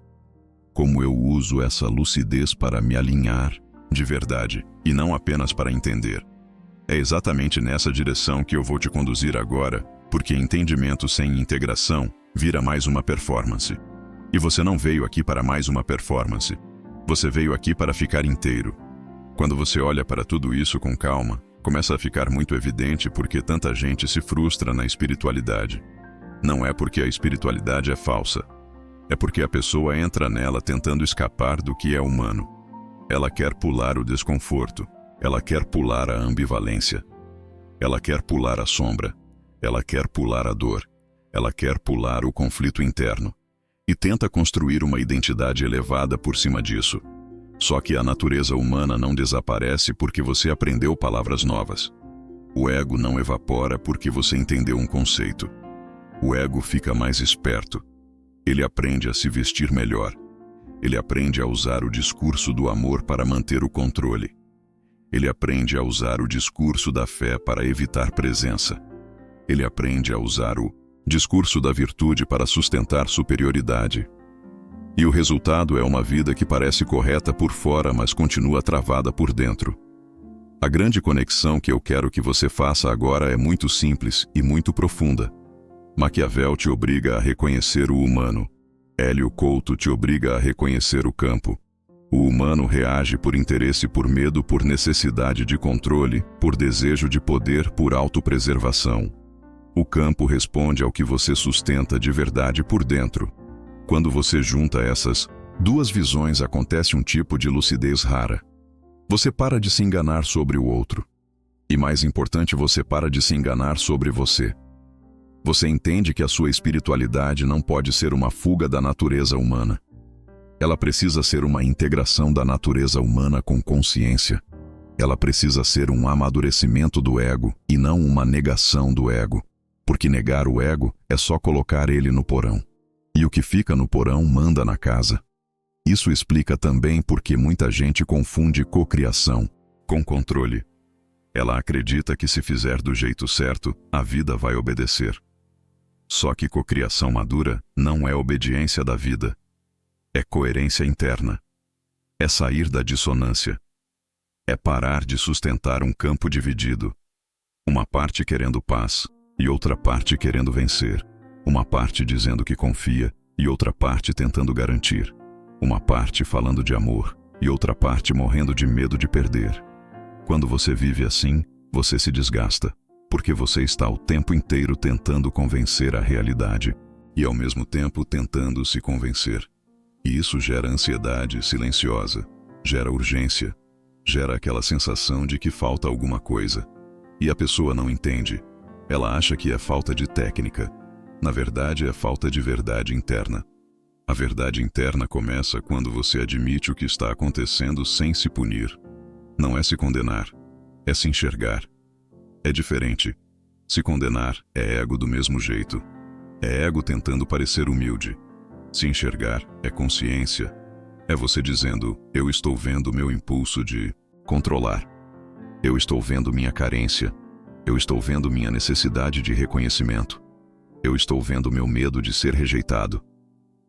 Como eu uso essa lucidez para me alinhar de verdade, e não apenas para entender? É exatamente nessa direção que eu vou te conduzir agora, porque entendimento sem integração vira mais uma performance. E você não veio aqui para mais uma performance. Você veio aqui para ficar inteiro. Quando você olha para tudo isso com calma, começa a ficar muito evidente porque tanta gente se frustra na espiritualidade. Não é porque a espiritualidade é falsa. É porque a pessoa entra nela tentando escapar do que é humano. Ela quer pular o desconforto. Ela quer pular a ambivalência. Ela quer pular a sombra. Ela quer pular a dor. Ela quer pular o conflito interno. E tenta construir uma identidade elevada por cima disso. Só que a natureza humana não desaparece porque você aprendeu palavras novas. O ego não evapora porque você entendeu um conceito. O ego fica mais esperto. Ele aprende a se vestir melhor. Ele aprende a usar o discurso do amor para manter o controle. Ele aprende a usar o discurso da fé para evitar presença. Ele aprende a usar o discurso da virtude para sustentar superioridade. E o resultado é uma vida que parece correta por fora, mas continua travada por dentro. A grande conexão que eu quero que você faça agora é muito simples e muito profunda. Maquiavel te obriga a reconhecer o humano. Hélio Couto te obriga a reconhecer o campo. O humano reage por interesse, por medo, por necessidade de controle, por desejo de poder, por autopreservação. O campo responde ao que você sustenta de verdade por dentro. Quando você junta essas duas visões, acontece um tipo de lucidez rara. Você para de se enganar sobre o outro. E mais importante, você para de se enganar sobre você. Você entende que a sua espiritualidade não pode ser uma fuga da natureza humana. Ela precisa ser uma integração da natureza humana com consciência. Ela precisa ser um amadurecimento do ego e não uma negação do ego. Porque negar o ego é só colocar ele no porão. E o que fica no porão manda na casa. Isso explica também porque muita gente confunde cocriação com controle. Ela acredita que se fizer do jeito certo, a vida vai obedecer. Só que cocriação madura não é obediência da vida. É coerência interna. É sair da dissonância. É parar de sustentar um campo dividido. Uma parte querendo paz e outra parte querendo vencer. Uma parte dizendo que confia e outra parte tentando garantir. Uma parte falando de amor e outra parte morrendo de medo de perder. Quando você vive assim, você se desgasta, porque você está o tempo inteiro tentando convencer a realidade e ao mesmo tempo tentando se convencer. E isso gera ansiedade silenciosa, gera urgência, gera aquela sensação de que falta alguma coisa. E a pessoa não entende. Ela acha que é falta de técnica. Na verdade, é falta de verdade interna. A verdade interna começa quando você admite o que está acontecendo sem se punir. Não é se condenar, é se enxergar. É diferente. Se condenar é ego do mesmo jeito. É ego tentando parecer humilde. Se enxergar é consciência. É você dizendo, eu estou vendo meu impulso de controlar. Eu estou vendo minha carência. Eu estou vendo minha necessidade de reconhecimento. Eu estou vendo meu medo de ser rejeitado.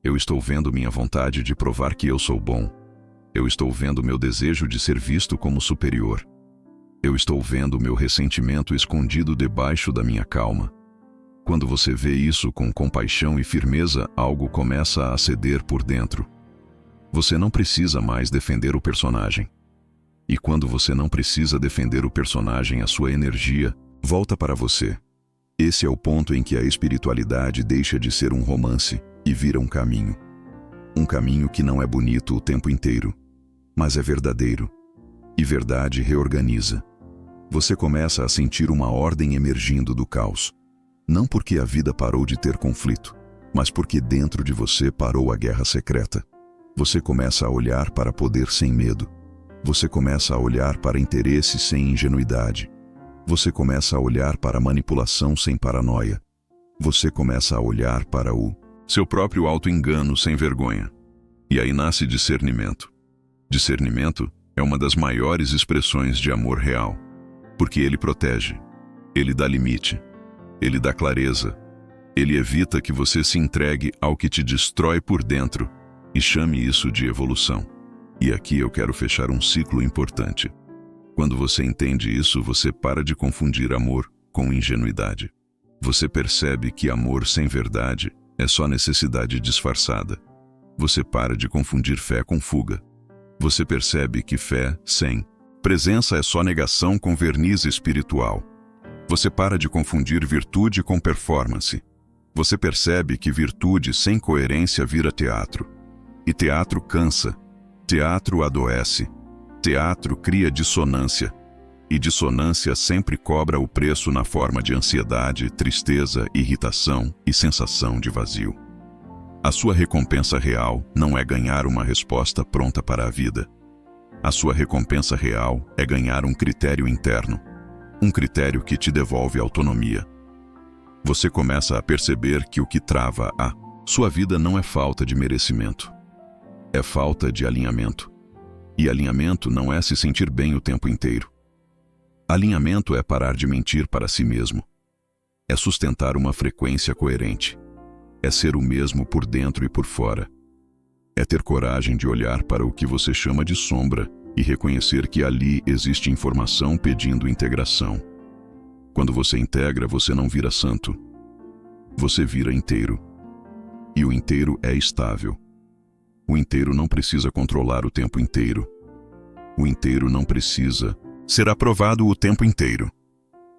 Eu estou vendo minha vontade de provar que eu sou bom. Eu estou vendo meu desejo de ser visto como superior. Eu estou vendo meu ressentimento escondido debaixo da minha calma. Quando você vê isso com compaixão e firmeza, algo começa a ceder por dentro. Você não precisa mais defender o personagem. E quando você não precisa defender o personagem, a sua energia Volta para você. Esse é o ponto em que a espiritualidade deixa de ser um romance e vira um caminho. Um caminho que não é bonito o tempo inteiro, mas é verdadeiro. E verdade reorganiza. Você começa a sentir uma ordem emergindo do caos. Não porque a vida parou de ter conflito, mas porque dentro de você parou a guerra secreta. Você começa a olhar para poder sem medo. Você começa a olhar para interesse sem ingenuidade. Você começa a olhar para manipulação sem paranoia. Você começa a olhar para o seu próprio auto-engano sem vergonha. E aí nasce discernimento. Discernimento é uma das maiores expressões de amor real, porque ele protege, ele dá limite, ele dá clareza, ele evita que você se entregue ao que te destrói por dentro e chame isso de evolução. E aqui eu quero fechar um ciclo importante. Quando você entende isso, você para de confundir amor com ingenuidade. Você percebe que amor sem verdade é só necessidade disfarçada. Você para de confundir fé com fuga. Você percebe que fé sem presença é só negação com verniz espiritual. Você para de confundir virtude com performance. Você percebe que virtude sem coerência vira teatro. E teatro cansa. Teatro adoece. Teatro cria dissonância. E dissonância sempre cobra o preço na forma de ansiedade, tristeza, irritação e sensação de vazio. A sua recompensa real não é ganhar uma resposta pronta para a vida. A sua recompensa real é ganhar um critério interno. Um critério que te devolve autonomia. Você começa a perceber que o que trava a sua vida não é falta de merecimento. É falta de alinhamento. E alinhamento não é se sentir bem o tempo inteiro. Alinhamento é parar de mentir para si mesmo. É sustentar uma frequência coerente. É ser o mesmo por dentro e por fora. É ter coragem de olhar para o que você chama de sombra e reconhecer que ali existe informação pedindo integração. Quando você integra, você não vira santo. Você vira inteiro. E o inteiro é estável. O inteiro não precisa controlar o tempo inteiro. O inteiro não precisa ser aprovado o tempo inteiro.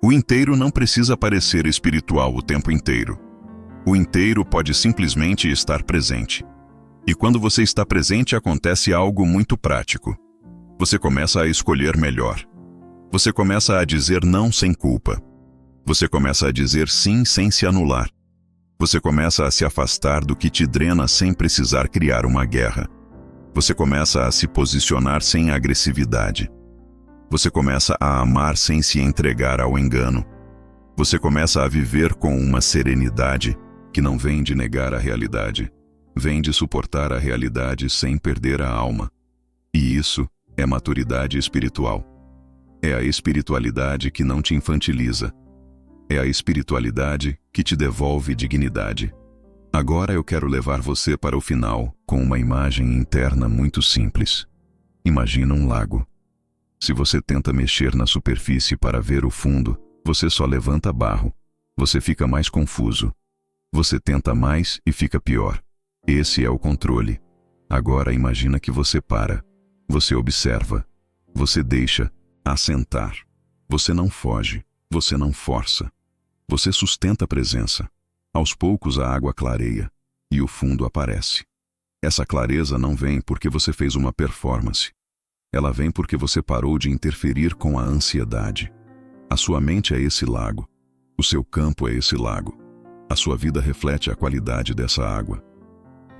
O inteiro não precisa parecer espiritual o tempo inteiro. O inteiro pode simplesmente estar presente. E quando você está presente, acontece algo muito prático. Você começa a escolher melhor. Você começa a dizer não sem culpa. Você começa a dizer sim sem se anular. Você começa a se afastar do que te drena sem precisar criar uma guerra. Você começa a se posicionar sem agressividade. Você começa a amar sem se entregar ao engano. Você começa a viver com uma serenidade que não vem de negar a realidade, vem de suportar a realidade sem perder a alma. E isso é maturidade espiritual. É a espiritualidade que não te infantiliza. É a espiritualidade que te devolve dignidade. Agora eu quero levar você para o final com uma imagem interna muito simples. Imagina um lago. Se você tenta mexer na superfície para ver o fundo, você só levanta barro. Você fica mais confuso. Você tenta mais e fica pior. Esse é o controle. Agora imagina que você para. Você observa. Você deixa assentar. Você não foge. Você não força. Você sustenta a presença. Aos poucos a água clareia e o fundo aparece. Essa clareza não vem porque você fez uma performance. Ela vem porque você parou de interferir com a ansiedade. A sua mente é esse lago. O seu campo é esse lago. A sua vida reflete a qualidade dessa água.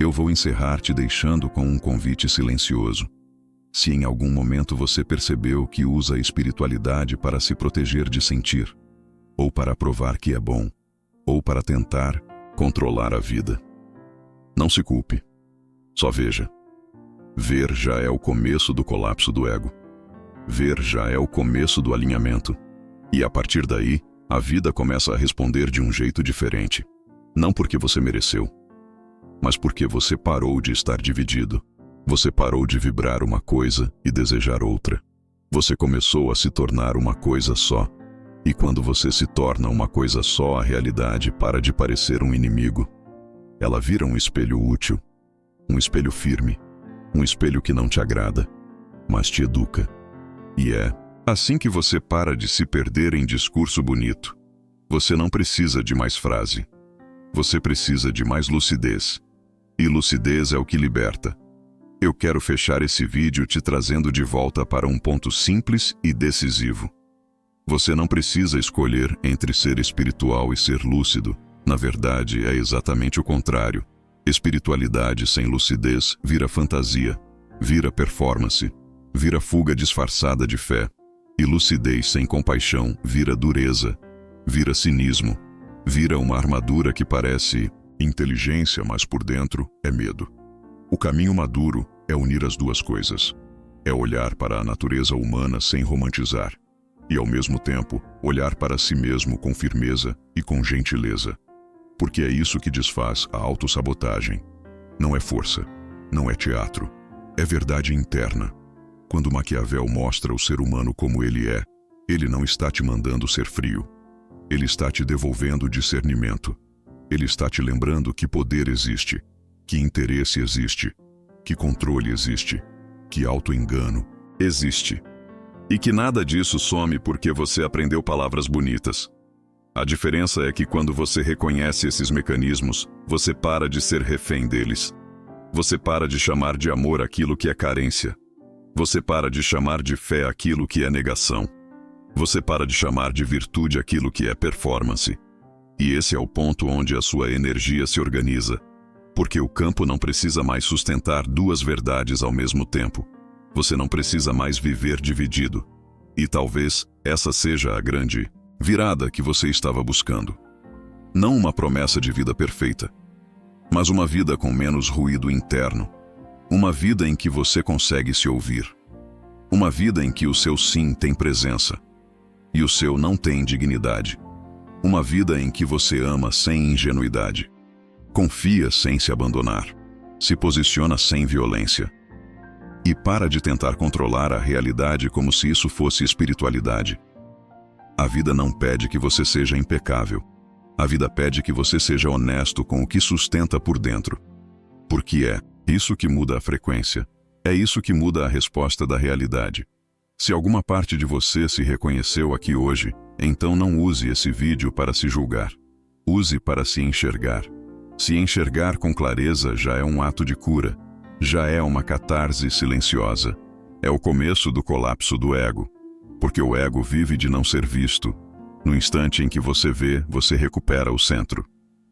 Eu vou encerrar te deixando com um convite silencioso. Se em algum momento você percebeu que usa a espiritualidade para se proteger de sentir, ou para provar que é bom, ou para tentar controlar a vida, não se culpe. Só veja. Ver já é o começo do colapso do ego. Ver já é o começo do alinhamento. E a partir daí, a vida começa a responder de um jeito diferente. Não porque você mereceu, mas porque você parou de estar dividido. Você parou de vibrar uma coisa e desejar outra. Você começou a se tornar uma coisa só. E quando você se torna uma coisa só, a realidade para de parecer um inimigo. Ela vira um espelho útil, um espelho firme, um espelho que não te agrada, mas te educa. E é Assim que você para de se perder em discurso bonito, você não precisa de mais frase. Você precisa de mais lucidez. E lucidez é o que liberta. Eu quero fechar esse vídeo te trazendo de volta para um ponto simples e decisivo. Você não precisa escolher entre ser espiritual e ser lúcido. Na verdade, é exatamente o contrário. Espiritualidade sem lucidez vira fantasia, vira performance, vira fuga disfarçada de fé. E lucidez sem compaixão vira dureza, vira cinismo, vira uma armadura que parece inteligência, mas por dentro é medo. O caminho maduro é unir as duas coisas. É olhar para a natureza humana sem romantizar. E, ao mesmo tempo, olhar para si mesmo com firmeza e com gentileza. Porque é isso que desfaz a autossabotagem. Não é força, não é teatro, é verdade interna. Quando Maquiavel mostra o ser humano como ele é, ele não está te mandando ser frio. Ele está te devolvendo discernimento. Ele está te lembrando que poder existe, que interesse existe, que controle existe, que auto-engano existe. E que nada disso some porque você aprendeu palavras bonitas. A diferença é que quando você reconhece esses mecanismos, você para de ser refém deles. Você para de chamar de amor aquilo que é carência. Você para de chamar de fé aquilo que é negação. Você para de chamar de virtude aquilo que é performance. E esse é o ponto onde a sua energia se organiza. Porque o campo não precisa mais sustentar duas verdades ao mesmo tempo. Você não precisa mais viver dividido. E talvez essa seja a grande virada que você estava buscando. Não uma promessa de vida perfeita, mas uma vida com menos ruído interno. Uma vida em que você consegue se ouvir. Uma vida em que o seu sim tem presença e o seu não tem dignidade. Uma vida em que você ama sem ingenuidade. Confia sem se abandonar. Se posiciona sem violência. E para de tentar controlar a realidade como se isso fosse espiritualidade. A vida não pede que você seja impecável. A vida pede que você seja honesto com o que sustenta por dentro. Porque é isso que muda a frequência. É isso que muda a resposta da realidade. Se alguma parte de você se reconheceu aqui hoje, então não use esse vídeo para se julgar. Use para se enxergar. Se enxergar com clareza já é um ato de cura. Já é uma catarse silenciosa. É o começo do colapso do ego. Porque o ego vive de não ser visto. No instante em que você vê, você recupera o centro.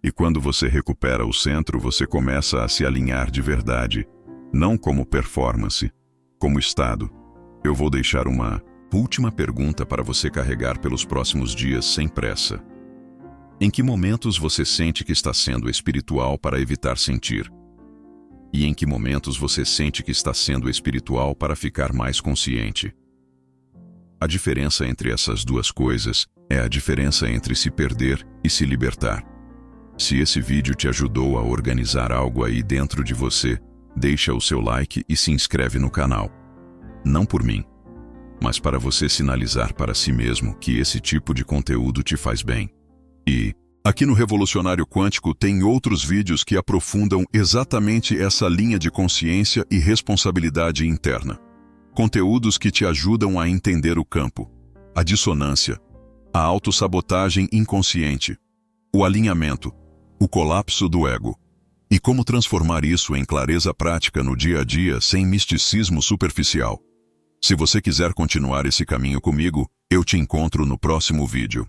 E quando você recupera o centro, você começa a se alinhar de verdade. Não como performance, como estado. Eu vou deixar uma última pergunta para você carregar pelos próximos dias sem pressa. Em que momentos você sente que está sendo espiritual para evitar sentir? E em que momentos você sente que está sendo espiritual para ficar mais consciente? A diferença entre essas duas coisas é a diferença entre se perder e se libertar. Se esse vídeo te ajudou a organizar algo aí dentro de você, deixa o seu like e se inscreve no canal. Não por mim, mas para você sinalizar para si mesmo que esse tipo de conteúdo te faz bem. E aqui no Revolucionário Quântico tem outros vídeos que aprofundam exatamente essa linha de consciência e responsabilidade interna. Conteúdos que te ajudam a entender o campo, a dissonância, a autossabotagem inconsciente, o alinhamento, o colapso do ego. E como transformar isso em clareza prática no dia a dia sem misticismo superficial. Se você quiser continuar esse caminho comigo, eu te encontro no próximo vídeo.